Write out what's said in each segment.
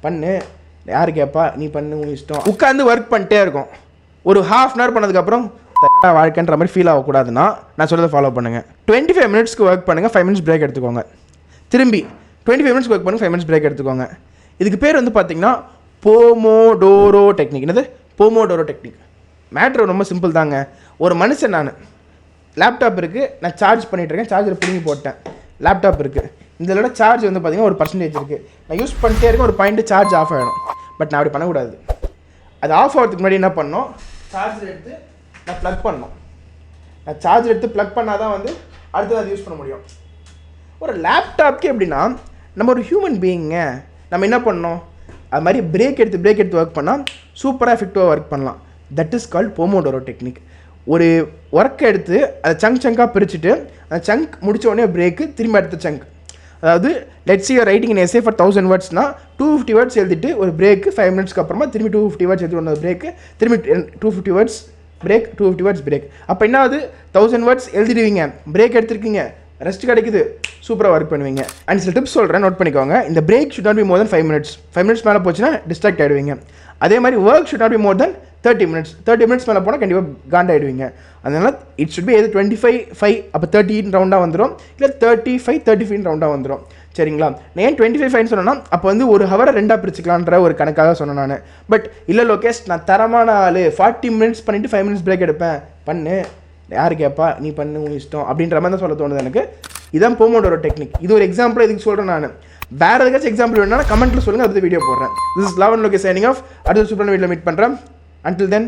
பண்ணு, யார் கேட்பா, நீ பண்ணு, உன் இஷ்டம். உட்காந்து ஒர்க் பண்ணிட்டே இருக்கும். ஒரு ½ அன் ஹவர் பண்ணதுக்கப்புறம் வாழ்க்கைன்ற மாதிரி ஃபீல் ஆகக்கூடாதுன்னா நான் சொல்கிறத ஃபாலோ பண்ணுங்கள். 25 மினிட்ஸ்க்கு ஒர்க் பண்ணுங்கள், 5 மினிட்ஸ் பிரேக் எடுத்துக்கோங்க. திரும்பி 25 மினிட்ஸ் ஒர்க் பண்ணுங்கள், 5 மினிட்ஸ் பிரேக் எடுத்துக்கோங்க. இதுக்கு பேர் வந்து பார்த்தீங்கன்னா போமோடோரோ டெக்னிக். என்னது? Pomodoro technique. மேட்ரு ரொம்ப சிம்பிள் தாங்க. ஒரு மனுஷன், நான் லேப்டாப் இருக்குது, நான் சார்ஜ் பண்ணிகிட்ருக்கேன், சார்ஜர் பிடிங்கி போட்டேன், லேப்டாப் இருக்குது, இதோட சார்ஜ் வந்து பார்த்திங்கன்னா ஒரு பர்சன்டேஜ் இருக்குது, நான் யூஸ் பண்ணிட்டே இருக்கேன், ஒரு பாயிண்ட்டு சார்ஜ் ஆஃப் ஆகிடும். பட் நான் அப்படி பண்ணக்கூடாது. அது ஆஃப் ஆகிறதுக்கு முன்னாடி என்ன பண்ணணும், சார்ஜர் எடுத்து நான் ப்ளக் பண்ணணும். நான் சார்ஜர் எடுத்து ப்ளக் பண்ணால் தான் வந்து அடுத்தது அது யூஸ் பண்ண முடியும். ஒரு லேப்டாப்க்கு எப்படின்னா நம்ம ஒரு ஹியூமன் பீயிங்க, நம்ம என்ன பண்ணணும், அது மாதிரி பிரேக் எடுத்து ஒர்க் பண்ணால் சூப்பராக எஃபெக்டிவாக ஒர்க் பண்ணலாம். That is called Pomodoro technique. ஒரு ஒர்க்கை எடுத்து அதை சங்காக பிரிச்சுட்டு அந்த சங்க் முடித்த உடனே பிரேக்கு, திரும்பி அடுத்த சங்க். அதாவது let's you writing in essay for 1000 வேர்ட்ஸ்னா 250 வேர்ட்ஸ் எழுதிட்டு ஒரு பிரேக்கு, 5 மினிட்ஸ்க்கு அப்புறமா திரும்பி 250 வேர்ட்ஸ் எழுதி ஒன்று பிரேக்கு, திரும்பி 250 வேர்ட்ஸ் பிரேக், 250 வேர்ட்ஸ் பிரேக். அப்போ என்ன ஆகுது, 1000 வேர்ட்ஸ் எழுதிடுவீங்க, பிரேக் எடுத்துருக்கீங்க, ரெஸ்ட் கிடைக்குது, சூப்பராக ஒர்க் பண்ணுவீங்க. அண்ட் சில டிப்ஸ் சொல்கிறேன், நோட் பண்ணிக்கோங்க. இந்த break should not be more then 5 minutes. 5 minutes மேலே போச்சுன்னா டிஸ்ட்ராக்ட் ஆகிடுவீங்க. அதே மாதிரி work should not be more then 30 minutes. 30 minutes மேலே போனால் கண்டிப்பாக காண்டாயிடுவீங்க. அதனால் இட் ஷுட் பி எது 25 அப்போ 30 ரவுண்டாக வந்துடும், இல்லை 35 ரவுண்டாக வந்துடும். சரிங்களா? நான் ஏன் 25 சொன்னேன்னா அப்போ வந்து ஒரு ஹவரை 2ஆக பிரிச்சுக்கலான்ற ஒரு கணக்காக சொன்னேன் நான். பட் இல்லை லோகேஷ், நான் தரமான ஆள், 40 மினிட்ஸ் பண்ணிவிட்டு 5 மினிட்ஸ் பிரேக் எடுப்பேன், பண்ணு, யார் கேட்பா, நீ பண்ணு, உன் இஷ்டம் அப்படின்ற மாதிரி தான் சொல்ல தோணுது எனக்கு. இதான் போமோடோரோ டெக்னிக். இது ஒரு எக்ஸாம்பிள் இதுக்கு சொல்கிறேன் நான். வேறு எதுக்காச்சும் எக்ஸாம்பிள் வேணும்னா கமெண்ட்டில் சொல்லுங்கள், அடுத்த வீடியோ போடுறேன். This is Lavan Lokesh signing off. அடுத்த சூப்பரான வீடியோவில் மீட் பண்ணுறேன். Until then,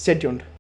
stay tuned.